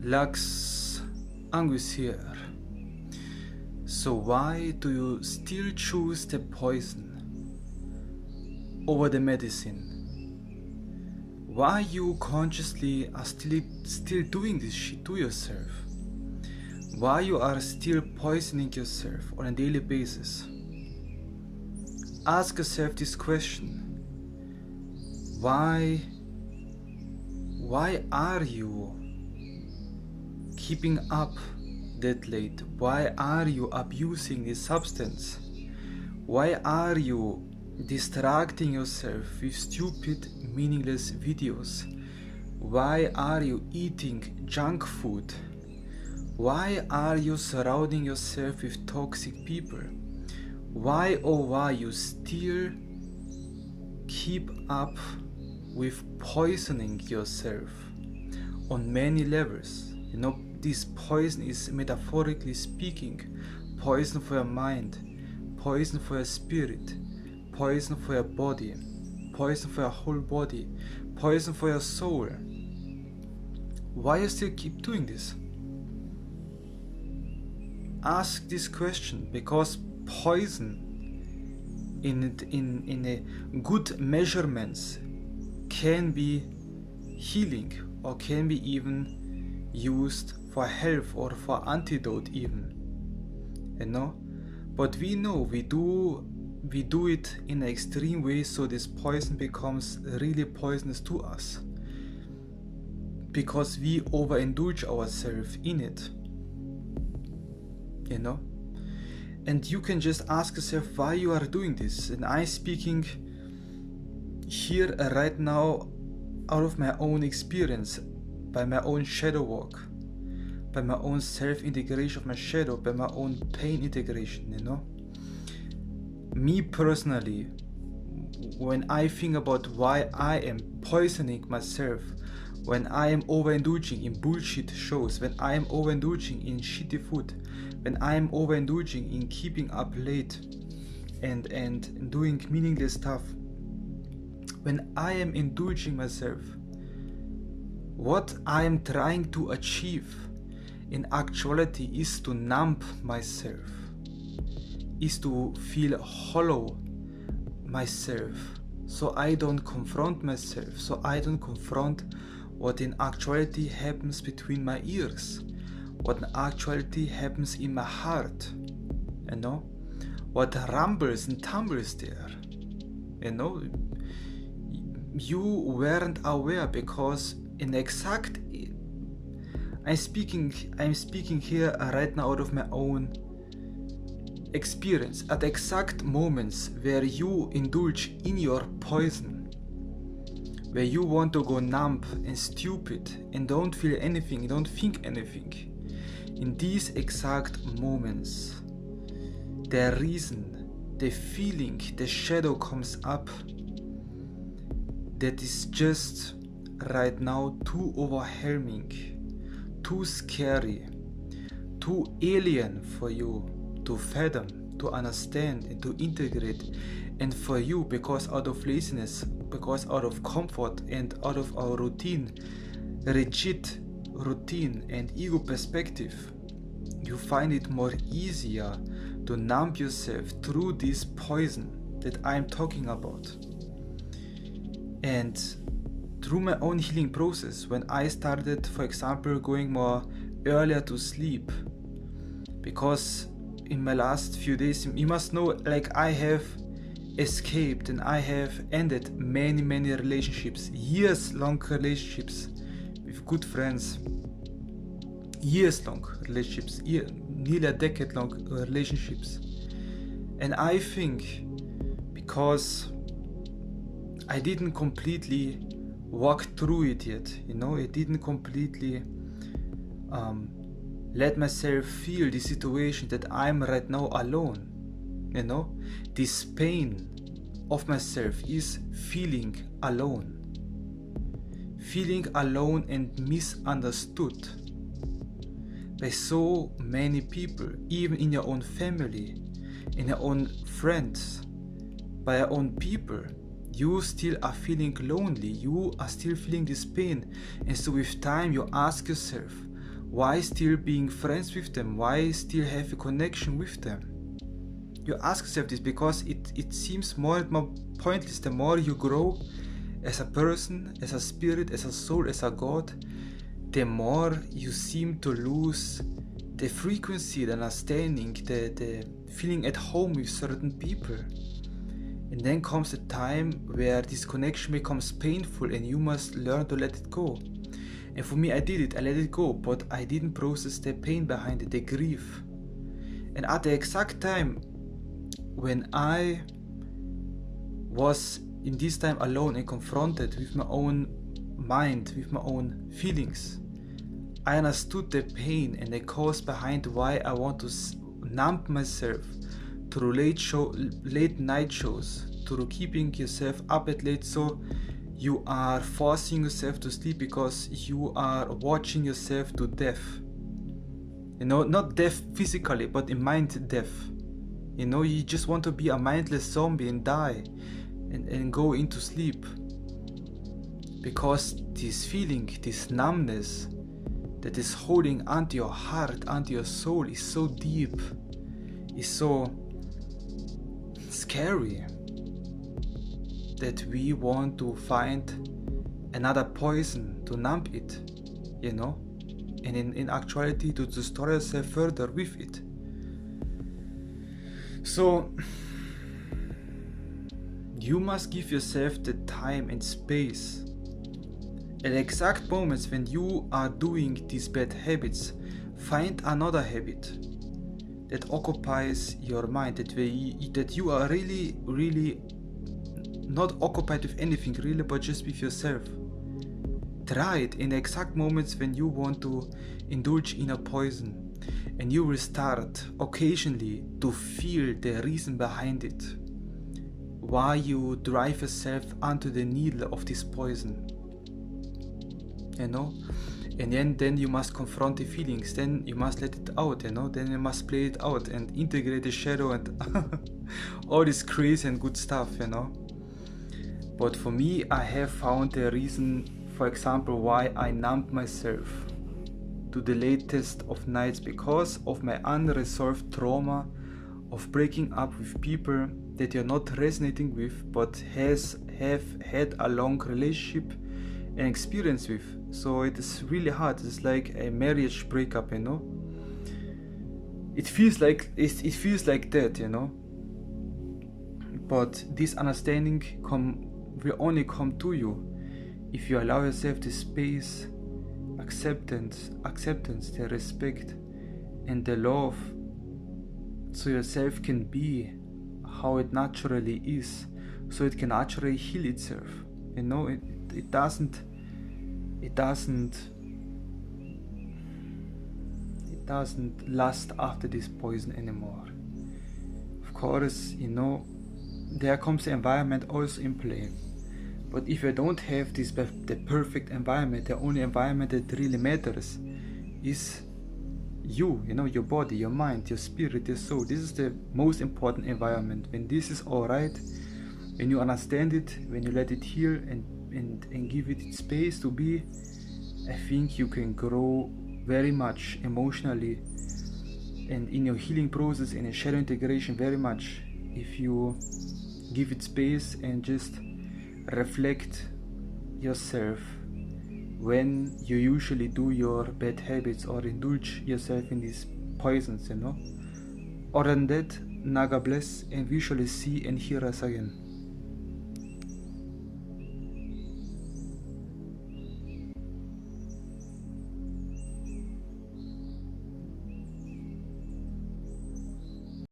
Lux, Anguis here. So why do you still choose the poison over the medicine? Why you consciously are still doing this shit to yourself? Why you are still poisoning yourself on a daily basis? Ask yourself this question. Why are you keeping up that late? Why are you abusing this substance? Why are you distracting yourself with stupid, meaningless videos? Why are you eating junk food? Why are you surrounding yourself with toxic people? Why you still keep up with poisoning yourself on many levels? You know, this poison is, metaphorically speaking, poison for your mind, poison for your spirit, poison for your body, poison for your whole body, poison for your soul. Why you still keep doing this? Ask this question, because poison in a good measurements can be healing, or can be even used for health or for antidote even, you know. But we know we do it in an extreme way, so this poison becomes really poisonous to us, because we overindulge ourselves in it, you know. And you can just ask yourself why you are doing this. And I'm speaking here right now out of my own experience, by my own shadow work, by my own self-integration of my shadow, by my own pain integration, you know. Me personally, when I think about why I am poisoning myself, when I am overindulging in bullshit shows, when I am overindulging in shitty food, when I am overindulging in keeping up late and doing meaningless stuff, when I am indulging myself, what I am trying to achieve in actuality is to numb myself, is to feel hollow myself, so I don't confront myself, so I don't confront what in actuality happens between my ears, what in actuality happens in my heart, you know, what rumbles and tumbles there, you know. You weren't aware, because in exact, I'm speaking here right now out of my own experience, at exact moments where you indulge in your poison, where you want to go numb and stupid and don't feel anything, don't think anything. In these exact moments, the reason, the feeling, the shadow comes up that is just right now too overwhelming, too scary, too alien for you to fathom, to understand and to integrate. And for you, because out of laziness, because out of comfort and out of our routine, rigid routine and ego perspective, you find it more easier to numb yourself through this poison that I'm talking about. And through my own healing process, when I started, for example, going more earlier to sleep, because in my last few days, you must know, like, I have escaped and I have ended many relationships, years-long relationships with good friends, years-long relationships, nearly a decade-long relationships. And I think because I didn't completely walk through it yet, you know, I didn't completely let myself feel the situation that I'm right now alone, you know. This pain of myself is feeling alone and misunderstood by so many people, even in your own family, in your own friends, by your own people. You still are feeling lonely, you are still feeling this pain. And so with time you ask yourself, Why still being friends with them? Why still have a connection with them? You ask yourself this because it seems more and more pointless the more you grow as a person, as a spirit, as a soul, as a god, the more you seem to lose the frequency, the understanding, the feeling at home with certain people. And then comes a time where this connection becomes painful and you must learn to let it go. And for me, I did it, I let it go, but I didn't process the pain behind it, the grief. And at the exact time when I was in this time alone and confronted with my own mind, with my own feelings, I understood the pain and the cause behind why I want to numb myself through late night shows, through keeping yourself up at late, so you are forcing yourself to sleep because you are watching yourself to death. You know, not death physically, but in mind death. You know, you just want to be a mindless zombie and die and go into sleep. Because this feeling, this numbness that is holding onto your heart, onto your soul is so deep, is so scary, that we want to find another poison to numb it, you know, and in actuality to destroy yourself further with it. So you must give yourself the time and space. At exact moments when you are doing these bad habits, find another habit that occupies your mind, that you are really not occupied with anything really, but just with yourself. Try it in the exact moments when you want to indulge in a poison, and you will start occasionally to feel the reason behind it, why you drive yourself onto the needle of this poison, you know. And then you must confront the feelings, then you must let it out, you know, then you must play it out and integrate the shadow and all this crazy and good stuff, you know. But for me, I have found a reason, for example, why I numbed myself to the latest of nights, because of my unresolved trauma of breaking up with people that you're not resonating with, but have had a long relationship and experience with. So it is really hard. It's like a marriage breakup, you know. It feels like that, you know. But this understanding will only come to you if you allow yourself the space, acceptance, the respect, and the love, so yourself can be how it naturally is, so it can naturally heal itself. You know, it doesn't last after this poison anymore. Of course, you know, there comes the environment also in play. But if you don't have the perfect environment, the only environment that really matters is you know, your body, your mind, your spirit, your soul. This is the most important environment. When this is alright, when you understand it, when you let it heal and give it space to be, I think you can grow very much emotionally and in your healing process and in shadow integration very much, if you give it space and just reflect yourself when you usually do your bad habits or indulge yourself in these poisons, you know. Other than that, Naga bless, and we shall see and hear us again.